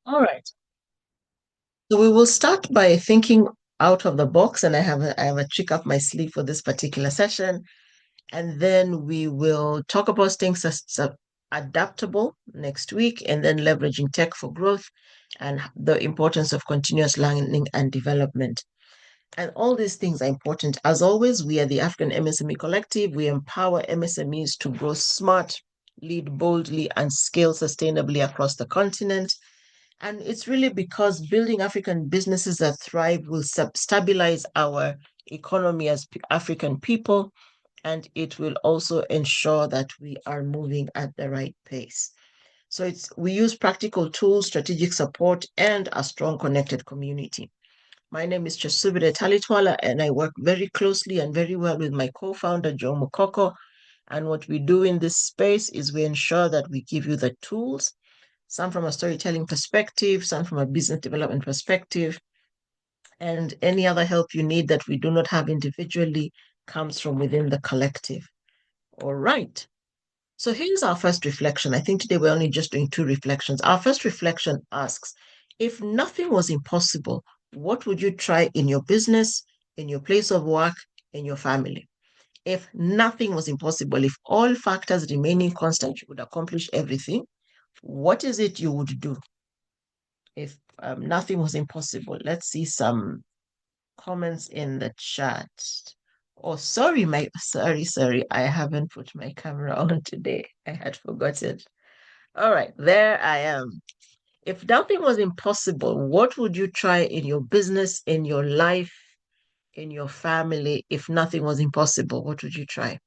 All right. So we will start by thinking out of the box, and I have a trick up my sleeve for this particular session. And then we will talk about staying adaptable next week, and then leveraging tech for growth and the importance of continuous learning and development. And all these things are important. As always, we are the African MSME Collective. We empower MSMEs to grow smart, lead boldly, and scale sustainably across the continent. And it's really because building African businesses that thrive will stabilize our economy as African people, and it will also ensure that we are moving at the right pace. So we use practical tools, strategic support, and a strong connected community. My name is Chasubire Talitwala, and I work very closely and very well with my co-founder, Joe Mukoko. And what we do in this space is we ensure that we give you the tools, some from a storytelling perspective, some from a business development perspective, and any other help you need that we do not have individually comes from within the collective. All right. So here's our first reflection. I think today we're only just doing two reflections. Our first reflection asks, if nothing was impossible, what would you try in your business, in your place of work, in your family? If nothing was impossible, if all factors remaining constant, you would accomplish everything, what is it you would do? If nothing was impossible, let's see some comments in the chat. Oh, sorry, I haven't put my camera on today. I had forgotten. All right, there I am. If nothing was impossible, what would you try in your business, in your life, in your family? If nothing was impossible, what would you try?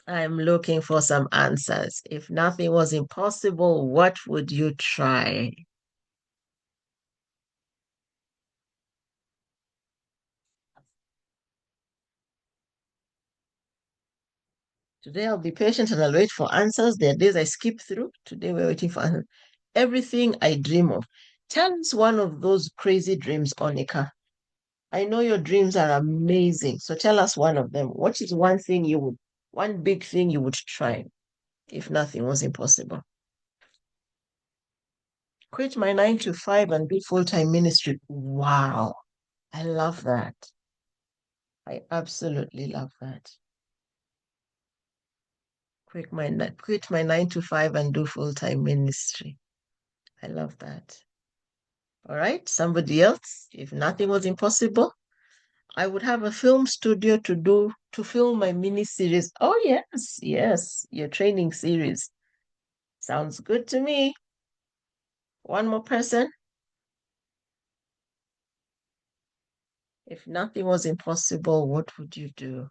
I'm looking for some answers. If nothing was impossible, what would you try? Today I'll be patient and I'll wait for answers. There are days I skip through. Today we're waiting for answers. Everything I dream of. Tell us one of those crazy dreams, Onika. I know your dreams are amazing. So tell us one of them. What is one big thing you would try if nothing was impossible? Quit my 9 to 5 and do full-time ministry. Wow. I love that. I absolutely love that. Quit my 9 to 5 and do full-time ministry. I love that. All right, somebody else. If nothing was impossible, I would have a film studio to film my mini series. Oh yes, yes, your training series. Sounds good to me. One more person. If nothing was impossible, what would you do?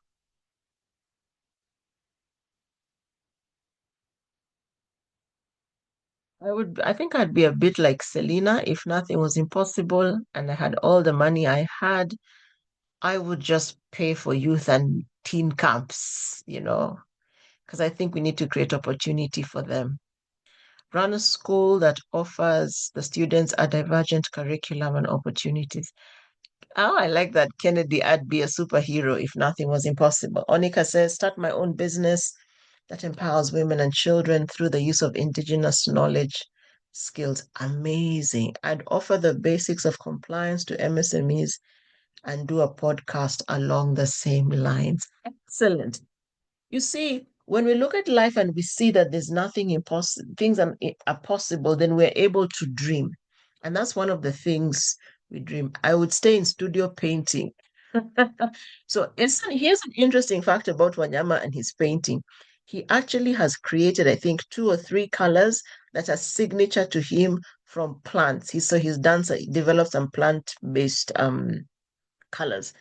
I think I'd be a bit like Selena. If nothing was impossible and I had all the money I had, I would just pay for youth and teen camps, because I think we need to create opportunity for them. Run a school that offers the students a divergent curriculum and opportunities. Oh, I like that. Kennedy, I'd be a superhero if nothing was impossible. Onika says, start my own business that empowers women and children through the use of indigenous knowledge, skills. Amazing. I'd offer the basics of compliance to MSMEs and do a podcast along the same lines. Excellent. You see, when we look at life and we see that there's nothing impossible, things are possible, then we're able to dream. And that's one of the things we dream. I would stay in studio painting. So here's an interesting fact about Wanyama and his painting. He actually has created, I think, 2 or 3 colors that are signature to him from plants. He developed some plant-based colors.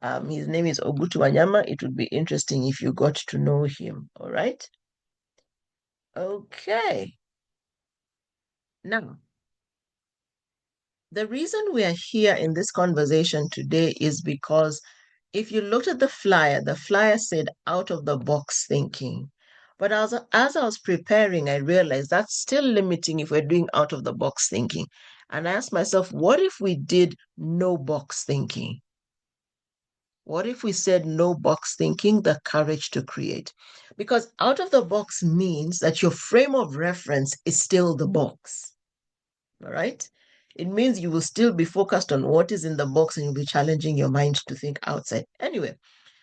His name is Ogutu Wanyama. It would be interesting if you got to know him. All right. Okay. Now, the reason we are here in this conversation today is because if you looked at the flyer said out of the box thinking. But as I was preparing, I realized that's still limiting if we're doing out of the box thinking. And I asked myself, what if we did no box thinking? What if we said no box thinking, the courage to create? Because out of the box means that your frame of reference is still the box. All right. It means you will still be focused on what is in the box and you'll be challenging your mind to think outside. Anyway,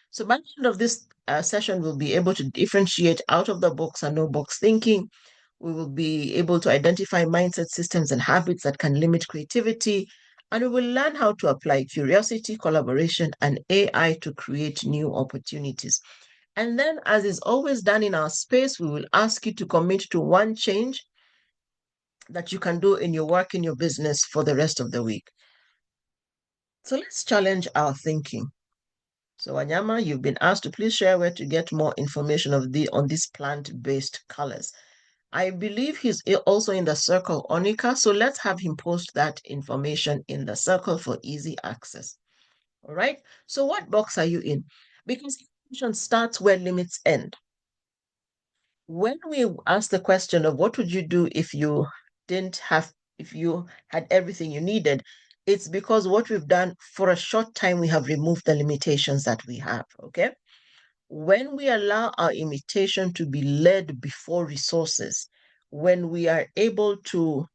so by the end of this session, we'll be able to differentiate out of the box and no box thinking. We will be able to identify mindset systems and habits that can limit creativity. And we will learn how to apply curiosity, collaboration, and AI to create new opportunities. And then, as is always done in our space, we will ask you to commit to one change that you can do in your work, in your business for the rest of the week. So let's challenge our thinking. So Wanyama, you've been asked to please share where to get more information on these plant-based colors. I believe he's also in the circle, Onika. So let's have him post that information in the circle for easy access. All right. So what box are you in? Because information starts where limits end. When we ask the question of what would you do if you if you had everything you needed, it's because what we've done for a short time, we have removed the limitations that we have. Okay. When we allow our imitation to be led before resources, when we are able to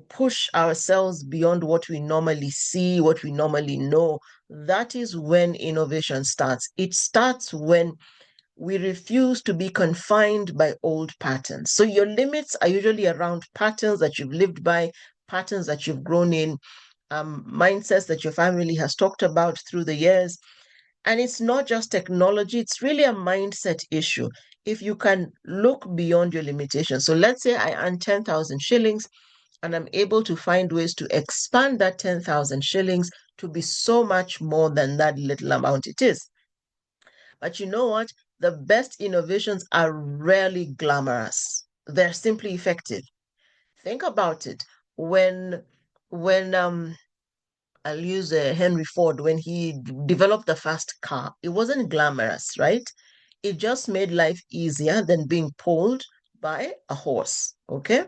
push ourselves beyond what we normally see, what we normally know, that is when innovation starts. It starts when we refuse to be confined by old patterns. So your limits are usually around patterns that you've lived by, patterns that you've grown in, mindsets that your family has talked about through the years. And it's not just technology, it's really a mindset issue. If you can look beyond your limitations. So let's say I earn 10,000 shillings and I'm able to find ways to expand that 10,000 shillings to be so much more than that little amount it is. But you know what? The best innovations are rarely glamorous. They're simply effective. Think about it. When when I'll use Henry Ford when he developed the fast car. It wasn't glamorous, right? It just made life easier than being pulled by a horse. Okay.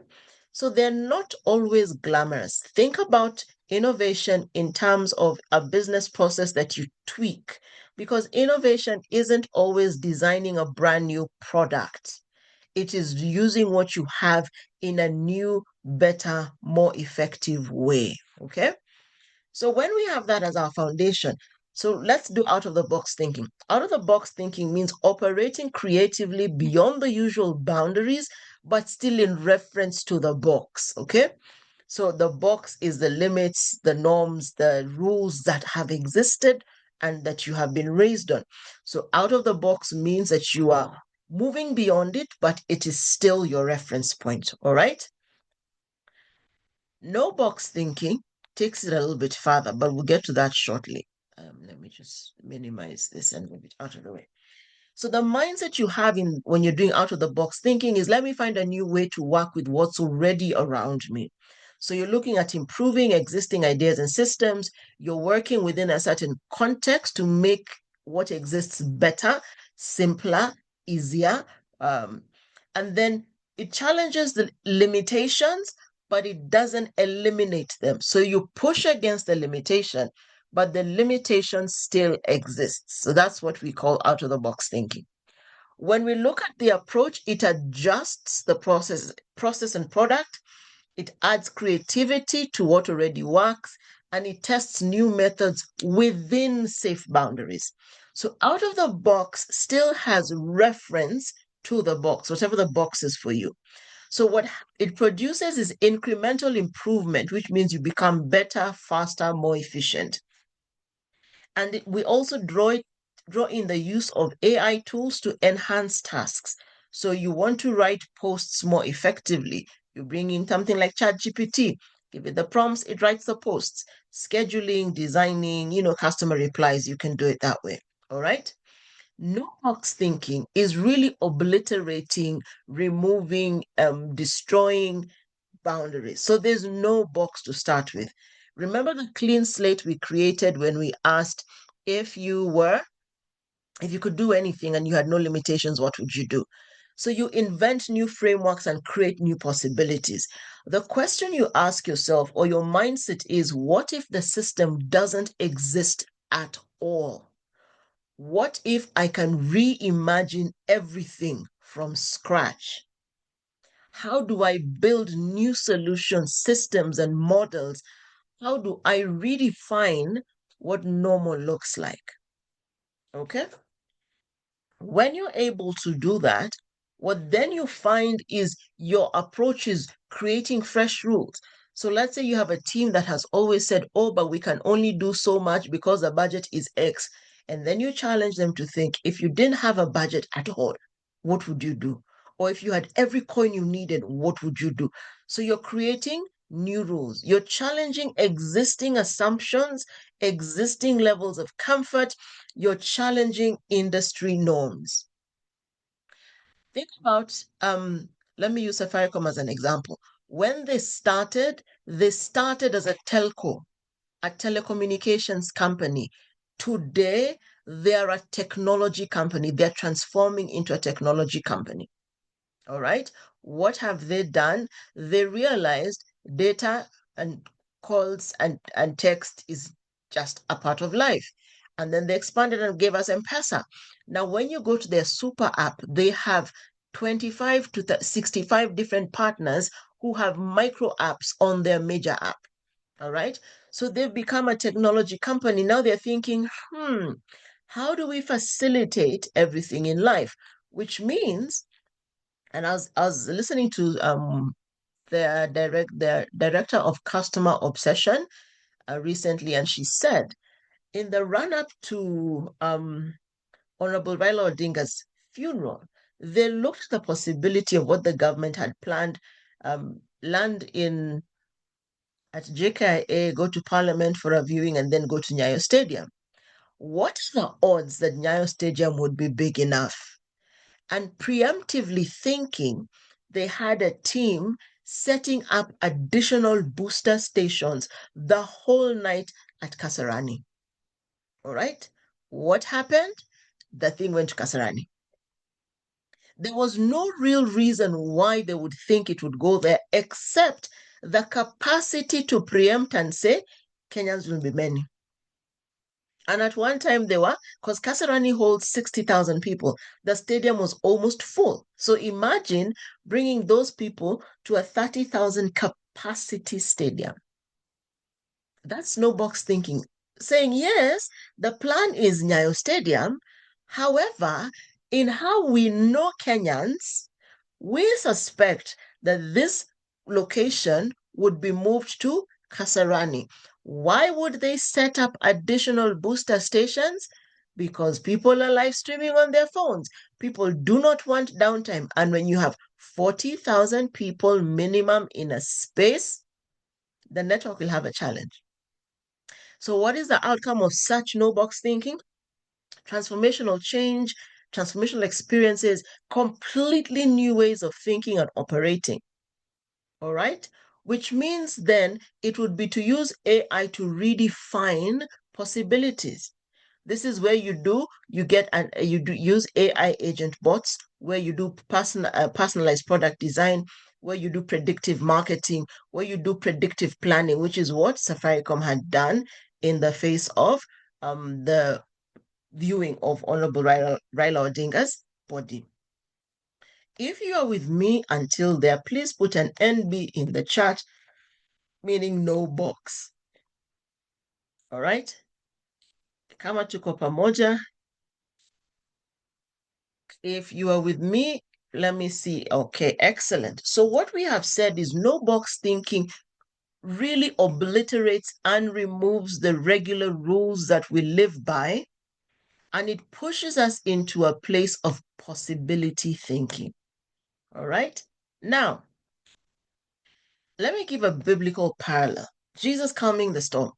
So they're not always glamorous. Think about innovation in terms of a business process that you tweak, because innovation isn't always designing a brand new product. It is using what you have in a new, better, more effective way. Okay. So when we have that as our foundation, so let's do out of the box thinking. Out of the box thinking means operating creatively beyond the usual boundaries, but still in reference to the box. Okay. So the box is the limits, the norms, the rules that have existed and that you have been raised on. So out of the box means that you are moving beyond it, but it is still your reference point. All right. No box thinking takes it a little bit further, but we'll get to that shortly. Let me just minimize this and move it out of the way. So the mindset you have in when you're doing out of the box thinking is let me find a new way to work with what's already around me. So you're looking at improving existing ideas and systems. You're working within a certain context to make what exists better, simpler, easier. Um, and then it challenges the limitations, but it doesn't eliminate them. So you push against the limitation, but the limitation still exists. So that's what we call out of the box thinking. When we look at the approach, it adjusts the process and product. It adds creativity to what already works, and it tests new methods within safe boundaries. So out of the box still has reference to the box, whatever the box is for you. So what it produces is incremental improvement, which means you become better, faster, more efficient. And we also draw in the use of AI tools to enhance tasks. So you want to write posts more effectively. You bring in something like ChatGPT, give it the prompts, it writes the posts. Scheduling, designing, customer replies, you can do it that way. All right. No box thinking is really obliterating, removing, destroying boundaries. So there's no box to start with. Remember the clean slate we created when we asked if if you could do anything and you had no limitations, what would you do? So you invent new frameworks and create new possibilities. The question you ask yourself or your mindset is, what if the system doesn't exist at all? What if I can reimagine everything from scratch? How do I build new solutions, systems, and models? How do I redefine what normal looks like? Okay. When you're able to do that, what then you find is your approach is creating fresh rules. So let's say you have a team that has always said, oh, but we can only do so much because the budget is X. And then you challenge them to think, if you didn't have a budget at all, what would you do? Or if you had every coin you needed, what would you do? So you're creating new rules. You're challenging existing assumptions, existing levels of comfort. You're challenging industry norms. Think about, let me use Safaricom as an example. When they started as a telco, a telecommunications company. Today, they're a technology company. They're transforming into a technology company. All right. What have they done? They realized data and calls and text is just a part of life. And then they expanded and gave us M-Pesa. Now, when you go to their super app, they have 25 to 65 different partners who have micro apps on their major app. All right. So they've become a technology company. Now they're thinking, how do we facilitate everything in life? Which means, and I was listening to the director of customer obsession recently, and she said in the run up to Honorable Raila Odinga's funeral, they looked at the possibility of what the government had planned, land in at JKIA, go to Parliament for a viewing, and then go to Nyayo Stadium. What are the odds that Nyayo Stadium would be big enough? And preemptively thinking, they had a team setting up additional booster stations the whole night at Kasarani. All right. What happened? The thing went to Kasarani. There was no real reason why they would think it would go there except the capacity to preempt and say Kenyans will be many. And at one time they were, because Kasarani holds 60,000 people, the stadium was almost full. So imagine bringing those people to a 30,000 capacity stadium. That's no box thinking. Saying, yes, the plan is Nyayo Stadium. However, in how we know Kenyans, we suspect that this location would be moved to Kasarani. Why would they set up additional booster stations? Because people are live streaming on their phones. People do not want downtime. And when you have 40,000 people minimum in a space, the network will have a challenge. So, what is the outcome of such no box thinking? Transformational change, transformational experiences, completely new ways of thinking and operating. All right. Which means then it would be to use AI to redefine possibilities. This is where you get and you do use AI agent bots, where you do personalized product design, where you do predictive marketing, where you do predictive planning, which is what Safaricom had done in the face of the viewing of Honorable Raila Odinga's body. If you are with me until there, please put an NB in the chat, meaning no box. All right? Kama tuko pamoja. If you are with me, let me see. Okay, excellent. So what we have said is no box thinking really obliterates and removes the regular rules that we live by, and it pushes us into a place of possibility thinking. All right? Now, let me give a biblical parallel. Jesus calming the storm.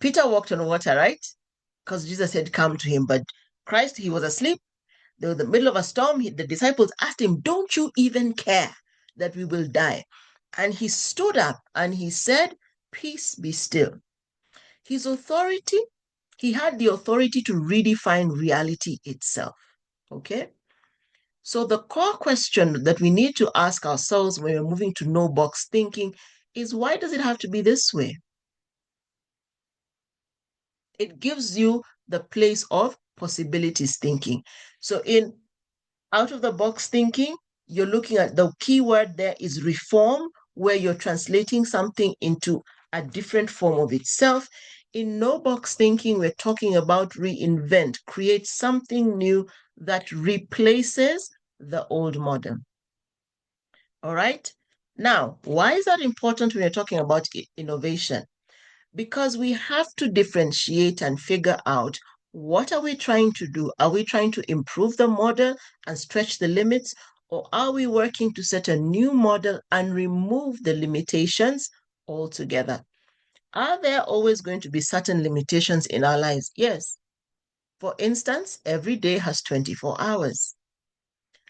Peter walked on water, right? Because Jesus said, come to him. But Christ, he was asleep. They were in the middle of a storm. The disciples asked him, don't you even care that we will die? And he stood up and he said, peace be still. His authority, he had the authority to redefine reality itself. Okay? So the core question that we need to ask ourselves when we're moving to no box thinking is, why does it have to be this way? It gives you the place of possibilities thinking. So in out of the box thinking, You're looking at the keyword there is reform, where you're translating something into a different form of itself. In no box thinking, we're talking about reinvent, create something new that replaces the old model. All right. Now, why is that important when you're talking about innovation? Because we have to differentiate and figure out, what are we trying to do? Are we trying to improve the model and stretch the limits? Or are we working to set a new model and remove the limitations altogether? Are there always going to be certain limitations in our lives? Yes. For instance, every day has 24 hours.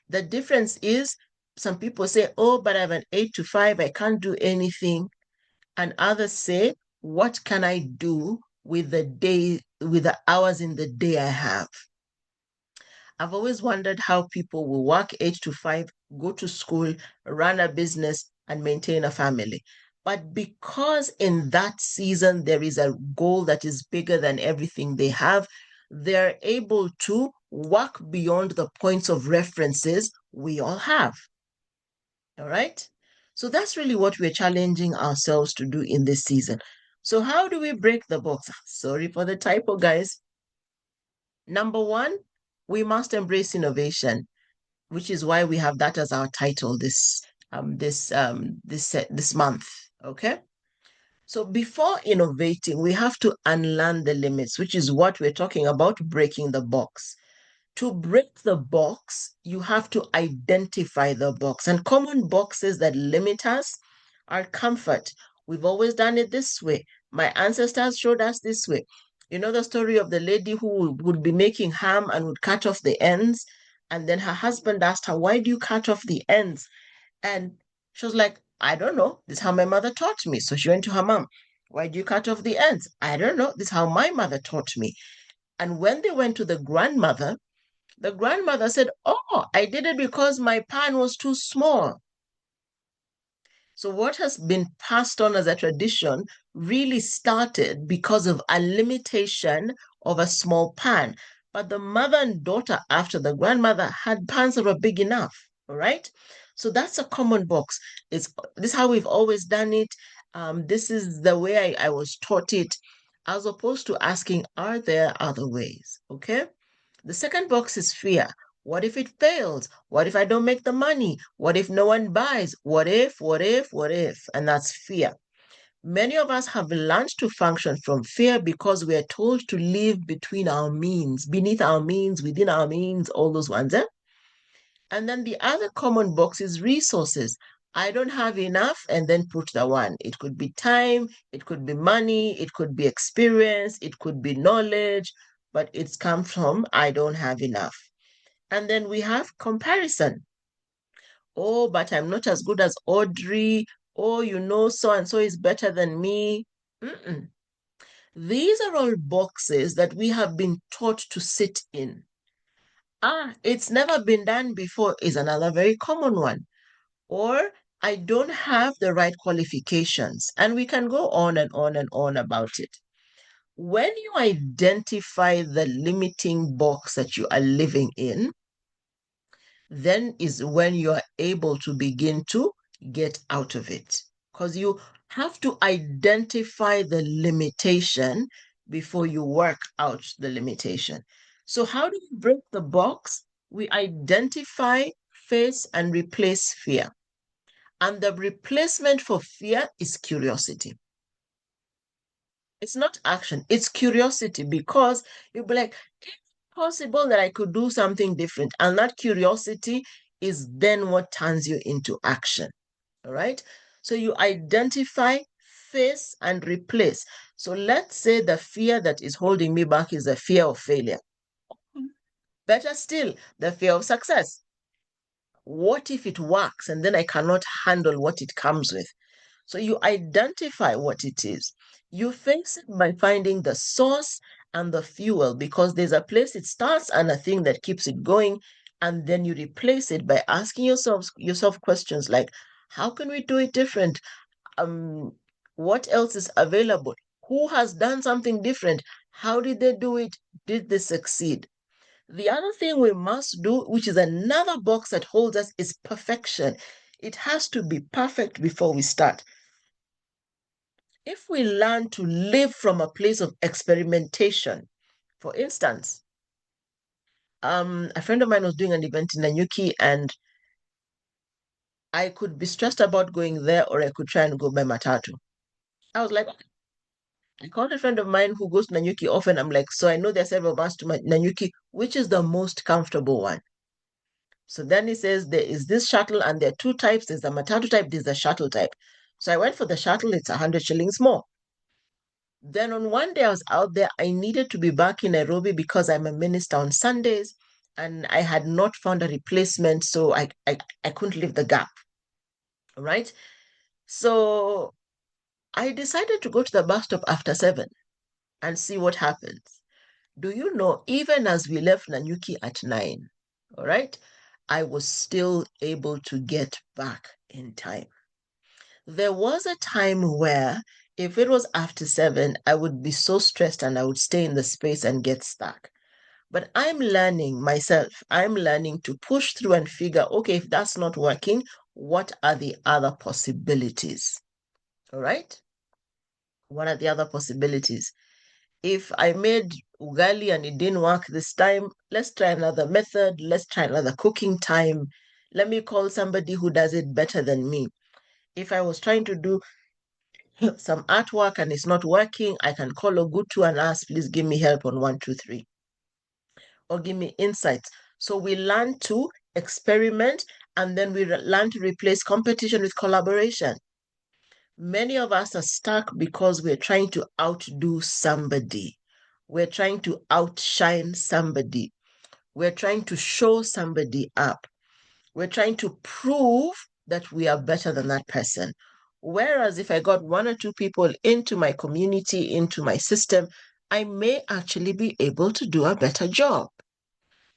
The difference is, some people say, oh, but I have an 8 to 5, I can't do anything. And others say, what can I do with the day, with the hours in the day I have? I've always wondered how people will work 8 to 5, go to school, run a business, and maintain a family. But because in that season there is a goal that is bigger than everything they have, they're able to work beyond the points of references we all have. All right. So that's really what we're challenging ourselves to do in this season. So, how do we break the box? Sorry for the typo, guys. Number one, we must embrace innovation, which is why we have that as our title this month. Okay. So before innovating, we have to unlearn the limits, which is what we're talking about, breaking the box. To break the box, you have to identify the box. And common boxes that limit us are comfort. We've always done it this way. My ancestors showed us this way. You know the story of the lady who would be making ham and would cut off the ends. And then her husband asked her, why do you cut off the ends? And she was like, I don't know. This is how my mother taught me. So she went to her mom. Why do you cut off the ends? I don't know. This is how my mother taught me. And when they went to the grandmother said, oh, I did it because my pan was too small. So, what has been passed on as a tradition really started because of a limitation of a small pan. But the mother and daughter, after the grandmother, had pans that were big enough. All right. So, that's a common box. This is how we've always done it. This is the way I was taught it, as opposed to asking, are there other ways? Okay. The second box is fear. What if it fails? What if I don't make the money? What if no one buys? What if, what if, what if? And that's fear. Many of us have learned to function from fear because we are told to live between our means, beneath our means, within our means, all those ones. Eh? And then the other common box is resources. I don't have enough, and then put the one. It could be time, it could be money, it could be experience, it could be knowledge, but it's come from I don't have enough. And then we have comparison. Oh, but I'm not as good as Audrey. Oh, so and so is better than me. Mm-mm. These are all boxes that we have been taught to sit in. It's never been done before is another very common one. Or I don't have the right qualifications. And we can go on and on and on about it. When you identify the limiting box that you are living in, then is when you are able to begin to get out of it. Because you have to identify the limitation before you work out the limitation. So, how do we break the box? We identify, face, and replace fear. And the replacement for fear is curiosity. It's not action, it's curiosity, because you'll be like, it's possible that I could do something different. And that curiosity is then what turns you into action. All right. So you identify, face, and replace. So let's say the fear that is holding me back is the fear of failure. Better still, the fear of success. What if it works and then I cannot handle what it comes with? So you identify what it is. You face it by finding the source and the fuel, because there's a place it starts and a thing that keeps it going. And then you replace it by asking yourself questions like, how can we do it different? Um, what else is available? Who has done something different? How did they do it? Did they succeed? The other thing we must do, which is another box that holds us, is perfection. It has to be perfect before we start. If we learn to live from a place of experimentation, for instance, a friend of mine was doing an event in Nanyuki, and I could be stressed about going there, or I could try and go by Matatu. I was like, I called a friend of mine who goes to Nanyuki often. I'm like, so I know there are several bus to Nanyuki. Which is the most comfortable one? So then he says there is this shuttle, and there are two types. There's the Matatu type, there's the shuttle type. So I went for the shuttle, it's 100 shillings more. Then on one day I was out there, I needed to be back in Nairobi because I'm a minister on Sundays, and I had not found a replacement, so I couldn't leave the gap. Right? So I decided to go to the bus stop after 7 and see what happens. Do you know, even as we left Nanyuki at 9, all right, I was still able to get back in time. There was a time where if it was after 7, I would be so stressed and I would stay in the space and get stuck. But I'm learning myself, I'm learning to push through and figure, okay, if that's not working, what are the other possibilities? All right? What are the other possibilities? If I made ugali and it didn't work this time, let's try another method. Let's try another cooking time. Let me call somebody who does it better than me. If I was trying to do some artwork and it's not working, I can call Ogutu and ask, please give me help on 1, 2, 3, or give me insights. So we learn to experiment, and then we learn to replace competition with collaboration. Many of us are stuck because we're trying to outdo somebody. We're trying to outshine somebody. We're trying to show somebody up. We're trying to prove that we are better than that person. Whereas if I got one or two people into my community, into my system, I may actually be able to do a better job.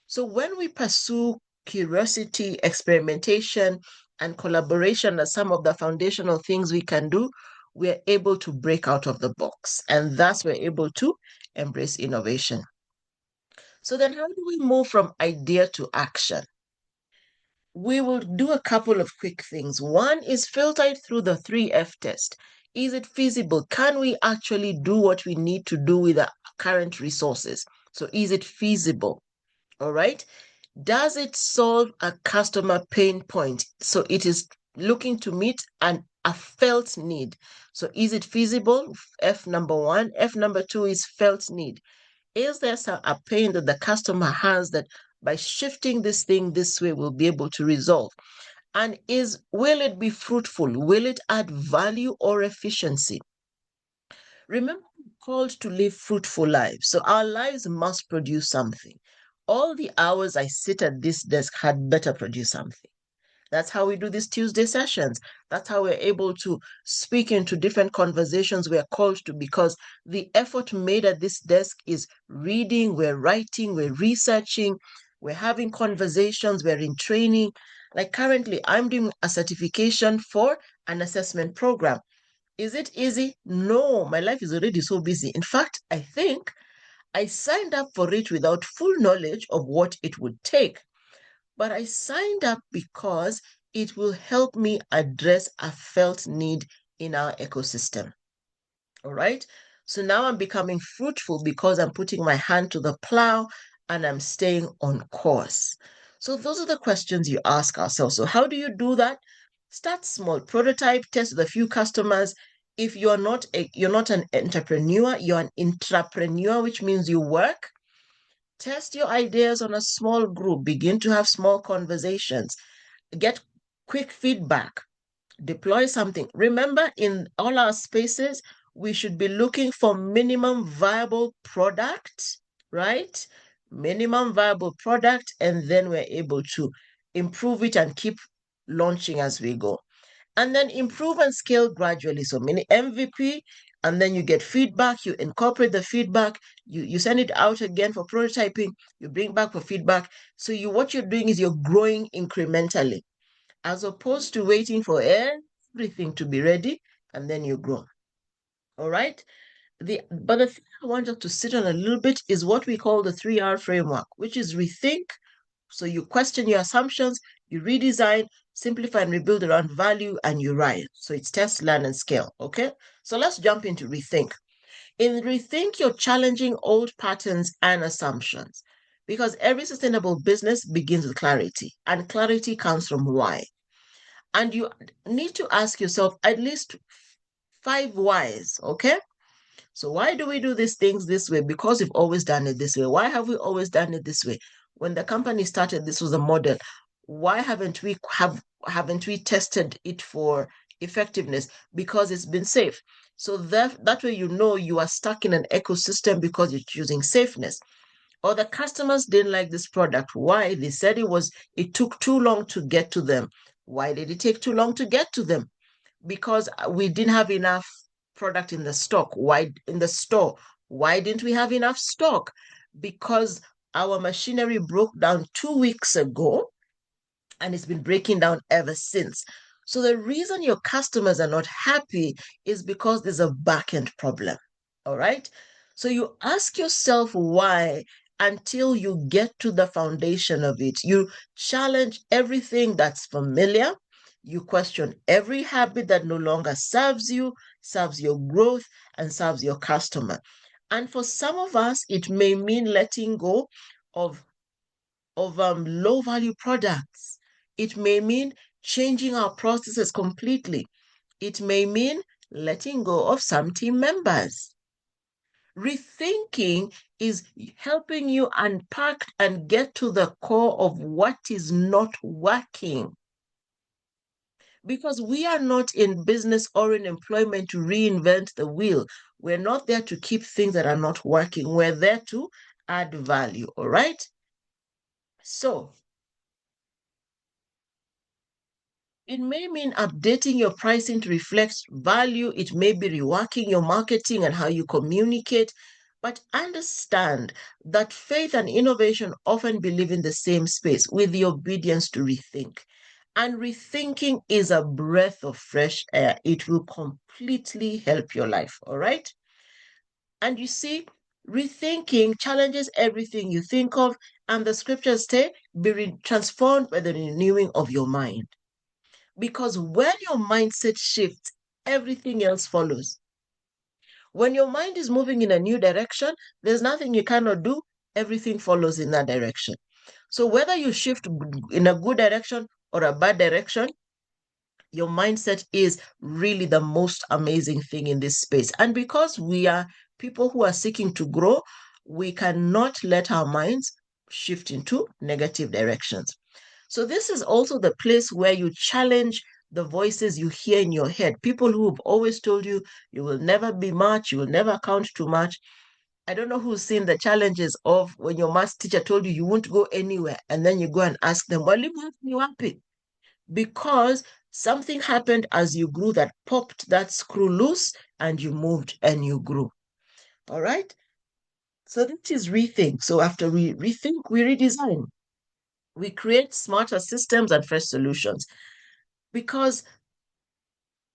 So when we pursue curiosity, experimentation, and collaboration as some of the foundational things we can do, we're able to break out of the box. And thus we're able to embrace innovation. So then how do we move from idea to action? We will do a couple of quick things. One is filter it through the 3F test. Is it feasible? Can we actually do what we need to do with our current resources? So is it feasible? All right. Does it solve a customer pain point? So it is looking to meet a felt need. So is it feasible? F number one. F number two is felt need. Is there a pain that the customer has that by shifting this thing this way we'll be able to resolve? And will it be fruitful? Will it add value or efficiency? Remember, we're called to live fruitful lives. So our lives must produce something. All the hours I sit at this desk had better produce something. That's how we do these Tuesday sessions. That's how we're able to speak into different conversations we're called to, because the effort made at this desk is reading, we're writing, we're researching, we're having conversations, we're in training. Like currently, I'm doing a certification for an assessment program. Is it easy? No, my life is already so busy. In fact, I think I signed up for it without full knowledge of what it would take. But I signed up because it will help me address a felt need in our ecosystem. All right. So now I'm becoming fruitful because I'm putting my hand to the plow and I'm staying on course. So those are the questions you ask ourselves. So how do you do that? Start small, prototype, test with a few customers. If you're not an entrepreneur, you're an intrapreneur, which means you work. Test your ideas on a small group. Begin to have small conversations. Get quick feedback. Deploy something. Remember, in all our spaces, we should be looking for minimum viable product, right? Minimum viable product, and then we're able to improve it and keep launching as we go. And then improve and scale gradually. So mini MVP, and then you get feedback, you incorporate the feedback, you send it out again for prototyping, you bring back for feedback. So what you're doing is you're growing incrementally, as opposed to waiting for everything to be ready and then you grow. All right. but the thing I want us to sit on a little bit is what we call the 3R framework, which is rethink. So you question your assumptions, you redesign, simplify and rebuild around value, and you rise. So it's test, learn, and scale. Okay. So let's jump into rethink. In rethink, you're challenging old patterns and assumptions because every sustainable business begins with clarity, and clarity comes from why. And you need to ask yourself at least five whys. Okay. So why do we do these things this way? Because we've always done it this way. Why have we always done it this way? When the company started, this was a model. Why haven't we tested it for effectiveness? Because it's been safe. So that way you know you are stuck in an ecosystem because you're choosing safeness. Or the customers didn't like this product. Why? They said it took too long to get to them. Why did it take too long to get to them? Because we didn't have enough product in the stock. Why in the store? Why didn't we have enough stock? Because our machinery broke down 2 weeks ago and it's been breaking down ever since. So the reason your customers are not happy is because there's a back-end problem. All right. So you ask yourself why until you get to the foundation of it. You challenge everything that's familiar. You question every habit that no longer serves you, serves your growth, and serves your customer. And for some of us, it may mean letting go of low value products. It may mean changing our processes completely. It may mean letting go of some team members. Rethinking is helping you unpack and get to the core of what is not working. Because we are not in business or in employment to reinvent the wheel. We're not there to keep things that are not working. We're there to add value. All right. So it may mean updating your pricing to reflect value. It may be reworking your marketing and how you communicate. But understand that faith and innovation often live in the same space with the obedience to rethink. And rethinking is a breath of fresh air. It will completely help your life. All right. And you see, rethinking challenges everything you think of. And the scriptures say, be transformed by the renewing of your mind. Because when your mindset shifts, everything else follows. When your mind is moving in a new direction, there's nothing you cannot do. Everything follows in that direction. So whether you shift in a good direction or a bad direction, your mindset is really the most amazing thing in this space. And because we are people who are seeking to grow, we cannot let our minds shift into negative directions. So this is also the place where you challenge the voices you hear in your head. People who have always told you you will never be much, you will never count too much. I don't know who's seen the challenges of when your math teacher told you you won't go anywhere, and then you go and ask them, well, you happy? Because something happened as you grew that popped that screw loose and you moved and you grew. All right. So this is rethink. So after we rethink, we redesign. We create smarter systems and fresh solutions because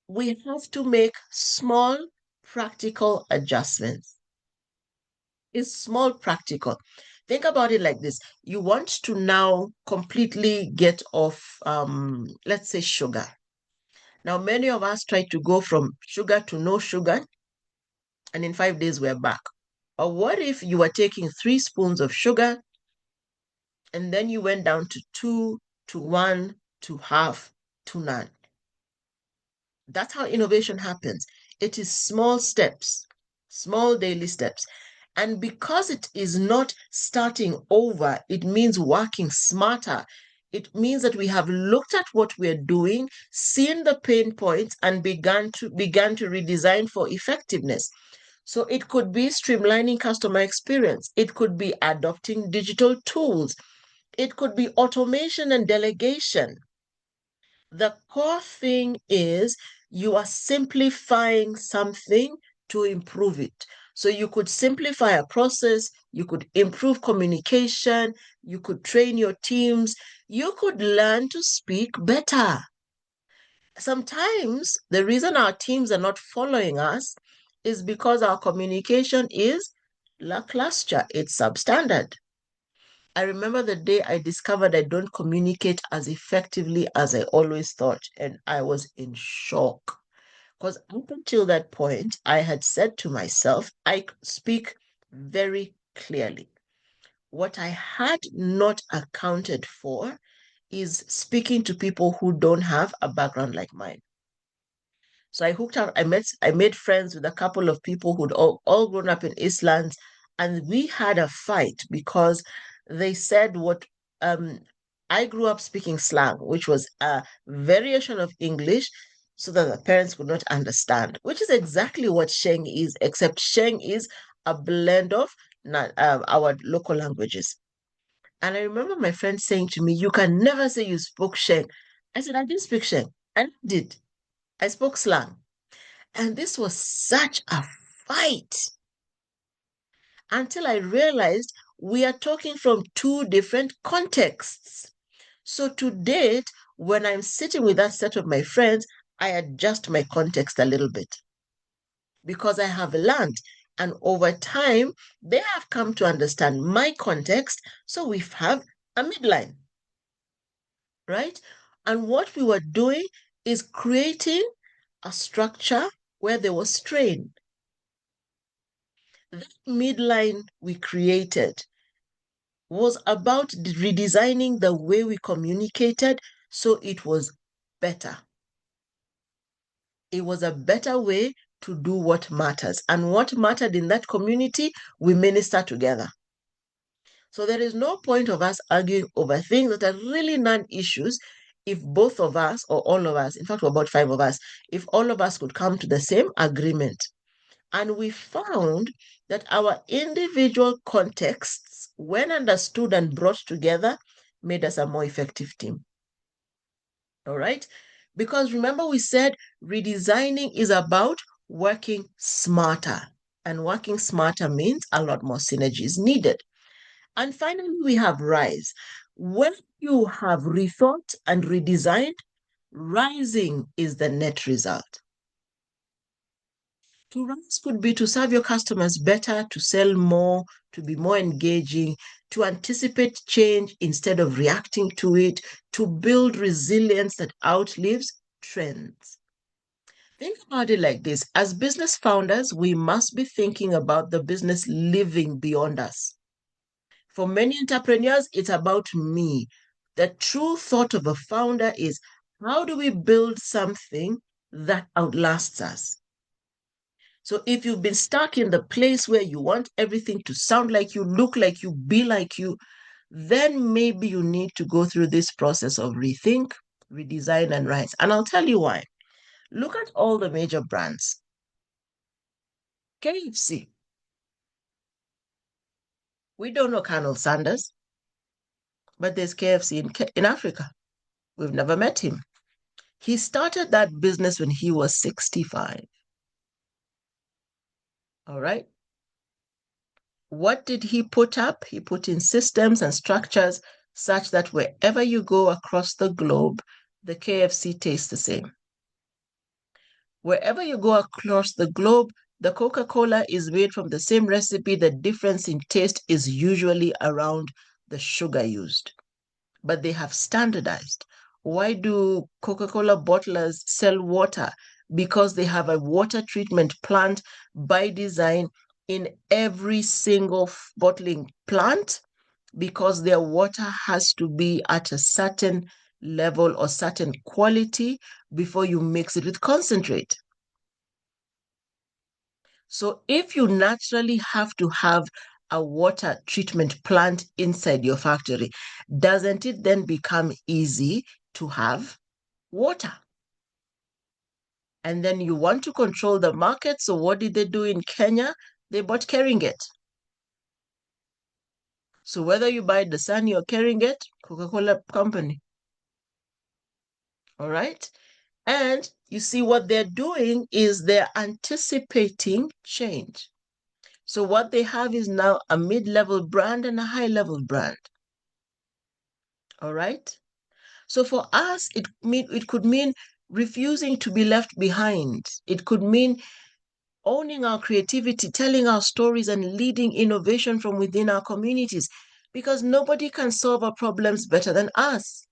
we have to make small practical adjustments. It's small practical. Think about it like this. You want to now completely get off, let's say, sugar. Now, many of us try to go from sugar to no sugar, and in 5 days we're back. Or what if you were taking 3 spoons of sugar and then you went down to two, to one, to half, to none? That's how innovation happens. It is small steps, small daily steps. And because it is not starting over, it means working smarter. It means that we have looked at what we're doing, seen the pain points, and began to redesign for effectiveness. So it could be streamlining customer experience. It could be adopting digital tools. It could be automation and delegation. The core thing is you are simplifying something to improve it. So you could simplify a process, you could improve communication, you could train your teams, you could learn to speak better. Sometimes the reason our teams are not following us is because our communication is lackluster, it's substandard. I remember the day I discovered I don't communicate as effectively as I always thought, and I was in shock. Because up until that point, I had said to myself, I speak very clearly. What I had not accounted for is speaking to people who don't have a background like mine. So I hooked up, I made friends with a couple of people who'd all grown up in Islands, and we had a fight because they said what I grew up speaking slang, which was a variation of English so that the parents could not understand, which is exactly what Sheng is, except Sheng is a blend of our local languages. And I remember my friend saying to me, "You can never say you spoke Sheng." I said, "I didn't speak Sheng. I did. I spoke slang." And this was such a fight until I realized we are talking from two different contexts. So to date, when I'm sitting with that set of my friends, I adjust my context a little bit because I have learned. And over time, they have come to understand my context. So we have a midline, right? And what we were doing is creating a structure where there was strain. That midline we created was about redesigning the way we communicated so it was better. It was a better way to do what matters. And what mattered in that community, we minister together. So there is no point of us arguing over things that are really non-issues if both of us or all of us, in fact, about five of us, if all of us could come to the same agreement. And we found that our individual contexts, when understood and brought together, made us a more effective team. All right? Because remember, we said redesigning is about working smarter. And working smarter means a lot more synergy is needed. And finally, we have rise. When you have rethought and redesigned, rising is the net result. To rise could be to serve your customers better, to sell more, to be more engaging, to anticipate change instead of reacting to it, to build resilience that outlives trends. Think about it like this. As business founders, we must be thinking about the business living beyond us. For many entrepreneurs, it's about me. The true thought of a founder is, how do we build something that outlasts us? So if you've been stuck in the place where you want everything to sound like you, look like you, be like you, then maybe you need to go through this process of rethink, redesign, and rise. And I'll tell you why. Look at all the major brands. KFC. We don't know Colonel Sanders, but there's KFC in Africa. We've never met him. He started that business when he was 65. All right. What did he put up? He put in systems and structures such that wherever you go across the globe, the KFC tastes the same. Wherever you go across the globe, the Coca-Cola is made from the same recipe. The difference in taste is usually around the sugar used, but they have standardized. Why do Coca-Cola bottlers sell water? Because they have a water treatment plant by design in every single bottling plant, because their water has to be at a certain level or certain quality before you mix it with concentrate. So if you naturally have to have a water treatment plant inside your factory, doesn't it then become easy to have water? And then you want to control the market. So what did they do in Kenya? They bought Keringet. So whether you buy Dasani or Keringet, Coca-Cola company. All right. And you see what they're doing is they're anticipating change. So what they have is now a mid-level brand and a high-level brand. All right. So for us, it could mean refusing to be left behind. It could mean owning our creativity, telling our stories, and leading innovation from within our communities, because nobody can solve our problems better than us.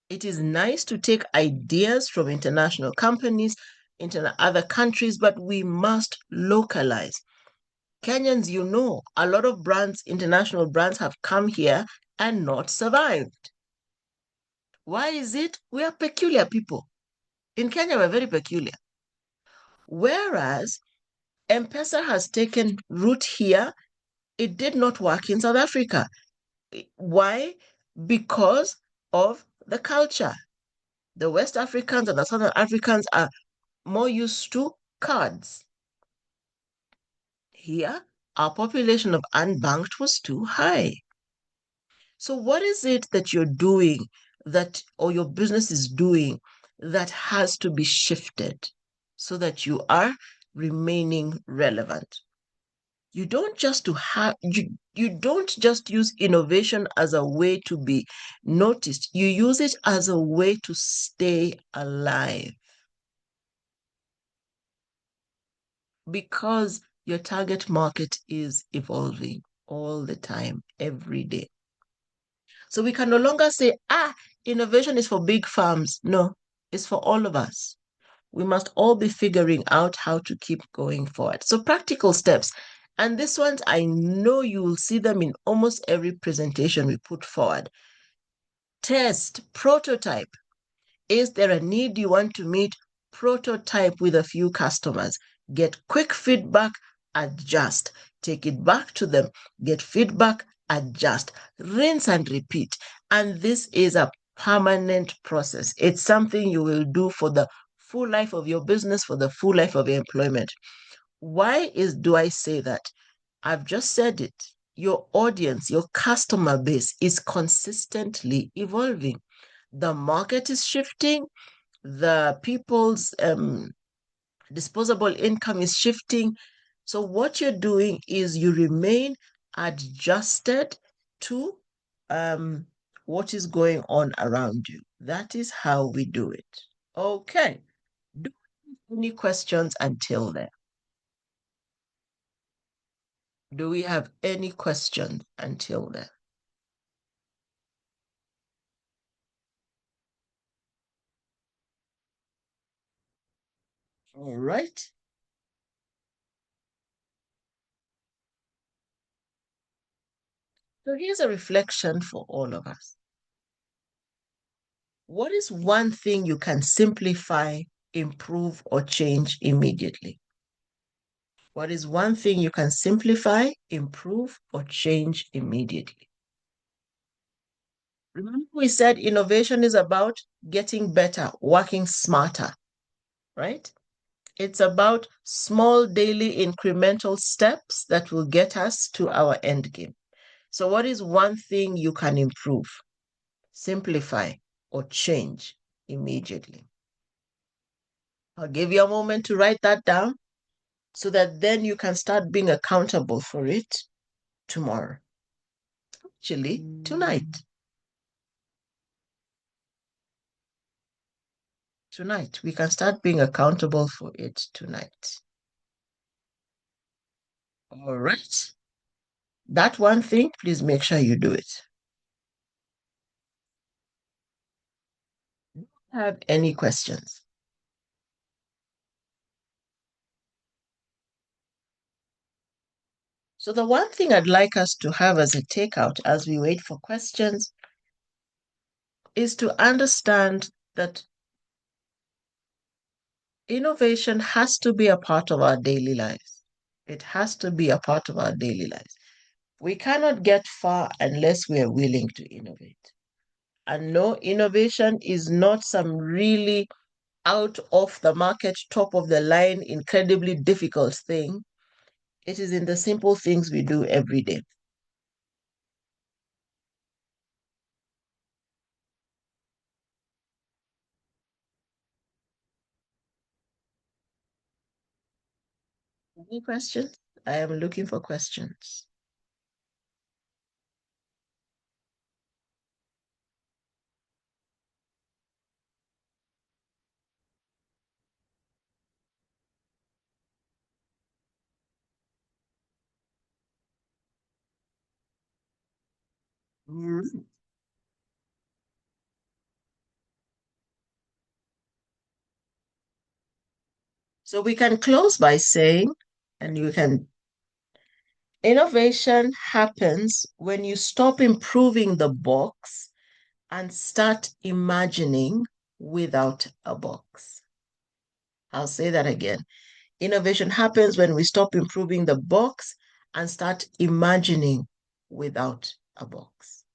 It is nice to take ideas from international companies, into other countries, but we must localize. Kenyans, a lot of brands, international brands, have come here and not survived. Why is it? We are peculiar people. In Kenya, we're very peculiar. Whereas M-Pesa has taken root here, it did not work in South Africa. Why? Because of the culture. The West Africans and the Southern Africans are more used to cards. Here, our population of unbanked was too high. So what is it that you're doing that, or your business is doing, that has to be shifted so that you are remaining relevant? You don't just to have you don't just use innovation as a way to be noticed. You use it as a way to stay alive, because your target market is evolving all the time, every day. So we can no longer say, innovation is for big firms. No, it's for all of us. We must all be figuring out how to keep going forward. So practical steps. And this ones, I know you will see them in almost every presentation we put forward. Test, prototype. Is there a need you want to meet? Prototype with a few customers. Get quick feedback, adjust. Take it back to them. Get feedback, adjust. Rinse and repeat. And this is a permanent process. It's something you will do for the full life of your business, for the full life of your employment. Why do I say that? I've just said it. Your audience, your customer base is consistently evolving. The market is shifting, the people's disposable income is shifting. So what you're doing is you remain adjusted to what is going on around you. That is how we do it. Okay. Do you have any questions until then? Do we have any questions until then? All right. So here's a reflection for all of us. What is one thing you can simplify, improve, or change immediately? What is one thing you can simplify, improve, or change immediately? Remember, we said innovation is about getting better, working smarter, right? It's about small daily incremental steps that will get us to our end game. So, what is one thing you can improve, simplify, or change immediately? I'll give you a moment to write that down so that then you can start being accountable for it tomorrow. Actually, tonight. Tonight. We can start being accountable for it tonight. All right. That one thing, please make sure you do it. Have any questions? So, the one thing I'd like us to have as a takeout as we wait for questions is to understand that innovation has to be a part of our daily lives. It has to be a part of our daily lives. We cannot get far unless we are willing to innovate. And no, innovation is not some really out of the market, top of the line, incredibly difficult thing. It is in the simple things we do every day. Any questions? I am looking for questions. Mm. So we can close by saying, and you can, innovation happens when you stop improving the box and start imagining without a box. I'll say that again. Innovation happens when we stop improving the box and start imagining without a box.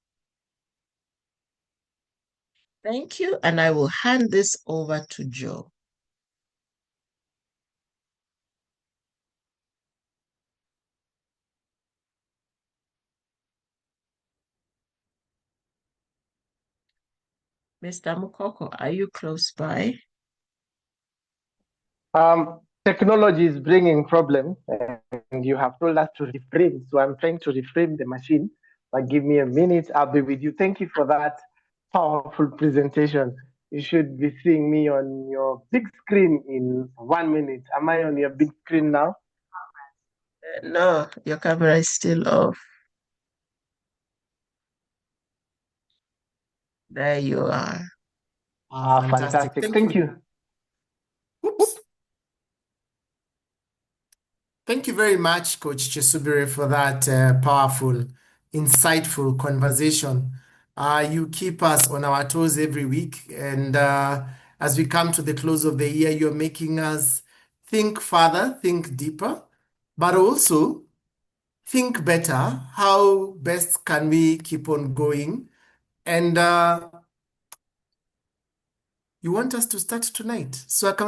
Thank you. And I will hand this over to Joe. Mr. Mukoko, are you close by? Technology is bringing problems, and you have told us to reframe. So I'm trying to reframe the machine. But give me a minute, I'll be with you. Thank you for that powerful presentation. You should be seeing me on your big screen in 1 minute. Am I on your big screen now? No, your camera is still off. There you are. Fantastic. Fantastic. Thank Thank you. you. Oops. Thank you very much, Coach Chesubire, for that powerful, insightful conversation. You keep us on our toes every week. And as we come to the close of the year, you're making us think further, think deeper, but also think better. How best can we keep on going? And you want us to start tonight. So I can